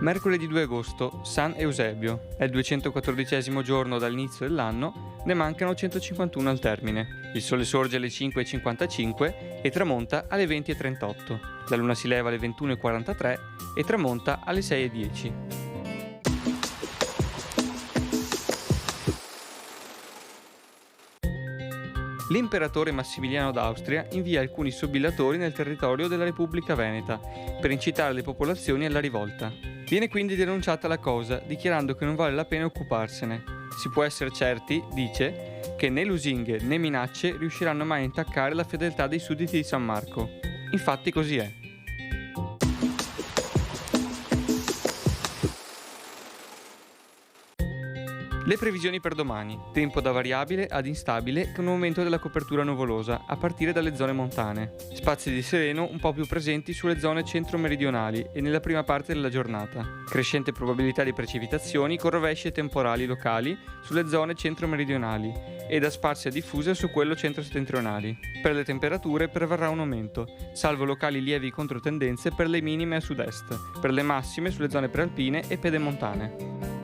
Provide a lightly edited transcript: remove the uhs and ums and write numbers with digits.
Mercoledì 2 agosto, San Eusebio. È il 214° giorno dall'inizio dell'anno, ne mancano 151 al termine. Il sole sorge alle 5:55 e tramonta alle 20:38. La luna si leva alle 21:43 e tramonta alle 6:10. L'imperatore Massimiliano d'Austria invia alcuni sobillatori nel territorio della Repubblica Veneta per incitare le popolazioni alla rivolta. Viene quindi denunciata la cosa, dichiarando che non vale la pena occuparsene. Si può essere certi, dice, che né lusinghe né minacce riusciranno mai a intaccare la fedeltà dei sudditi di San Marco. Infatti così è. Le previsioni per domani. Tempo da variabile ad instabile con un aumento della copertura nuvolosa a partire dalle zone montane. Spazi di sereno un po' più presenti sulle zone centro-meridionali e nella prima parte della giornata. Crescente probabilità di precipitazioni con rovesci e temporali locali sulle zone centro-meridionali e da sparse diffuse su quello centro-settentrionali. Per le temperature prevarrà un aumento, salvo locali lievi controtendenze per le minime a sud-est, per le massime sulle zone prealpine e pedemontane.